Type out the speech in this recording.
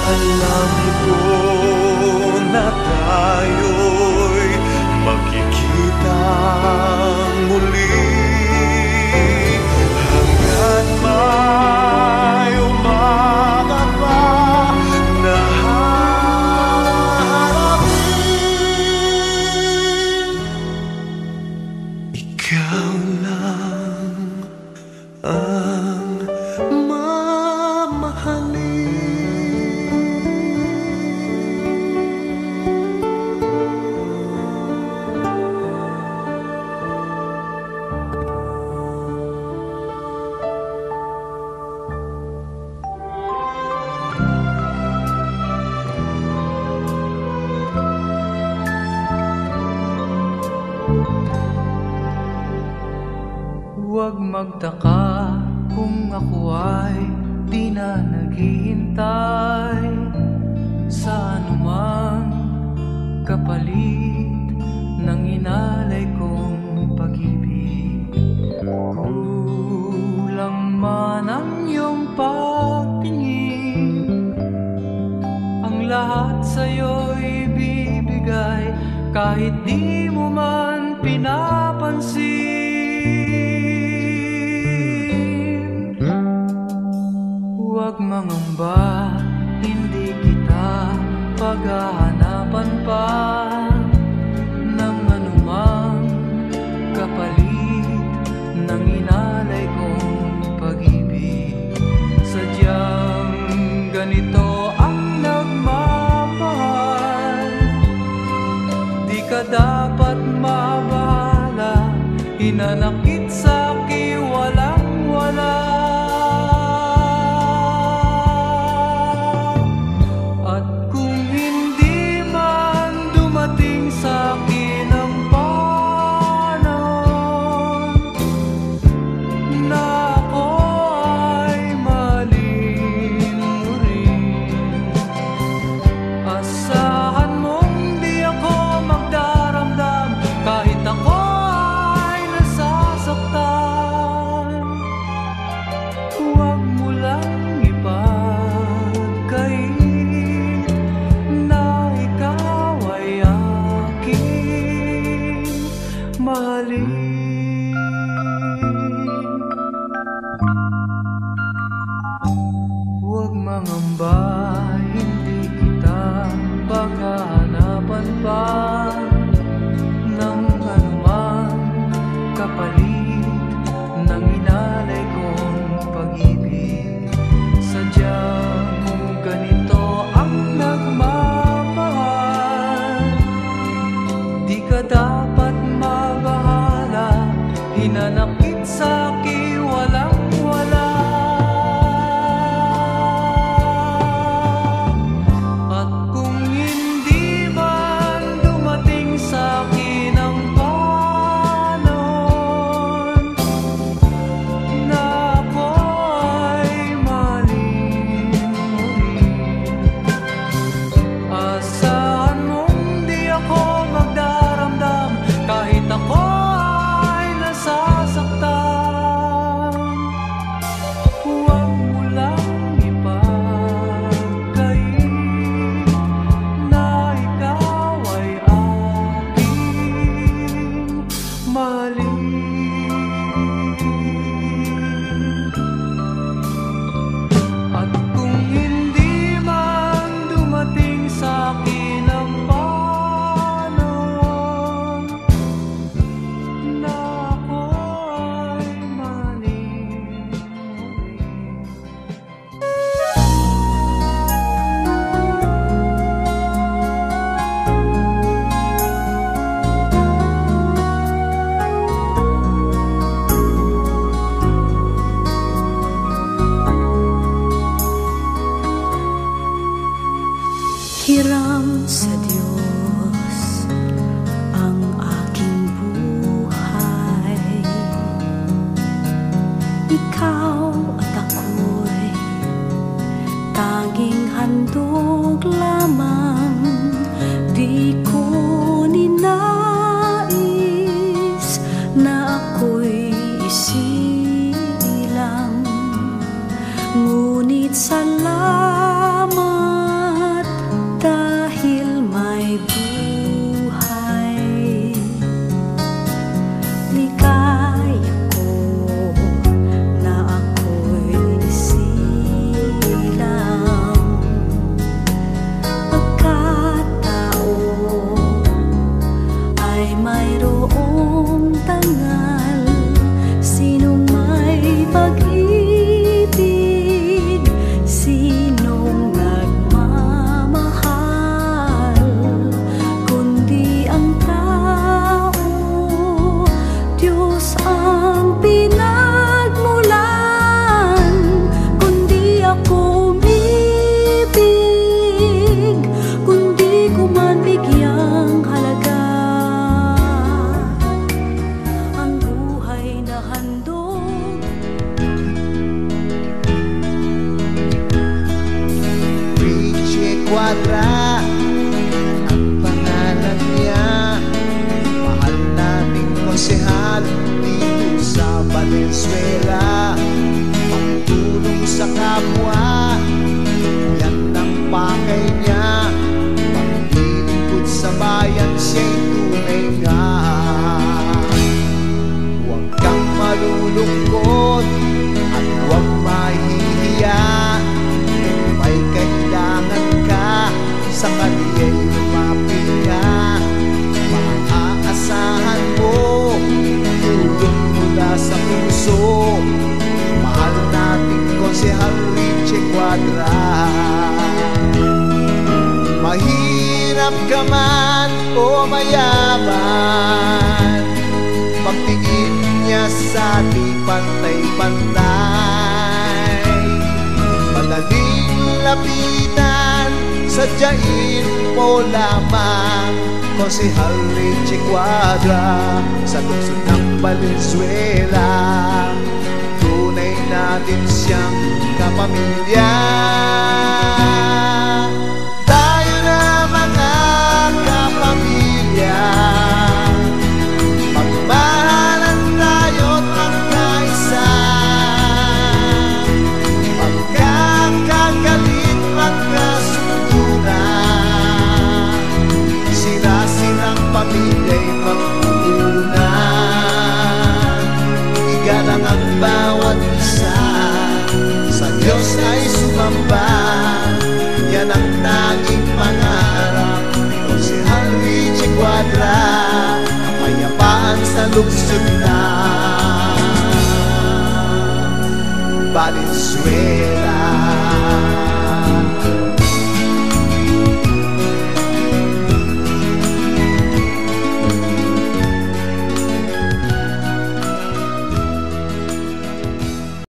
Alam ko na tayo'y magkikita muli hanggat may umagat pa na harapin. Ikaw lang ang mamahalin. Huwag magtaka kung ako ay di na naghihintay sa anumang kapalit ng inalay kong pag-ibig. Kulang man ang iyong pagtingin, ang lahat sa'yo'y bibigay kahit di mo man pinapansin. Huwag mangamba, hindi kita paghahanapan pa ng anumang kapalit ng inalay kong pag-ibig. Sadyang ganito ang nagmamahal, di ka dapat mabahala, hinanakit sa'ki walang-wala. Huwag mangamba, hindi kita paghahanapan pa ng anumang kapalit ng inalay kong pag-ibig. Sadyang ganito ang nagmamahal, di ka dapat mabahala, hinanakit sa'ki walang-wala. Hiram sa Diyos ang aking buhay. Ikaw at ako'y tanging handog lamang. Di ko ninais na ako'y isilang, ngunit salamat Cuadra ang pangalan niya. Mahal nating konsehal dito sa Valenzuela. Pagtulong sa kapwa, yan ang pakay niya. Paglilingkod sa bayan, siya'y tunay nga. Huwag kang malulungkot at huwag mahihiya. Kung may kailangan ka, sa kaniya'y lumapit ka. Maaasahan mo tulong mula sa puso. Mahal nating konsehal Richie Cuadra. Mahirap ka man o mayaman, pagtingin niya sa ating pantay-pantay. Madaling lapitan, sadyain mo lamang konsehal Richie Cuadra sa lungsod ng Valenzuela. Tunay natin siyang kapamilya. Tayo na mga kapamilya, magmahalan tayo't magkaisa. Magkakagalit, magkasunduran, sila-silang pamilya'y magpupunan. Igalang ang bawat isa, sa Diyos ay sumamba. Yan ang tanging pangarap ni konsehal Richie Cuadra. Kapayapaan sa lungsod na Valenzuela.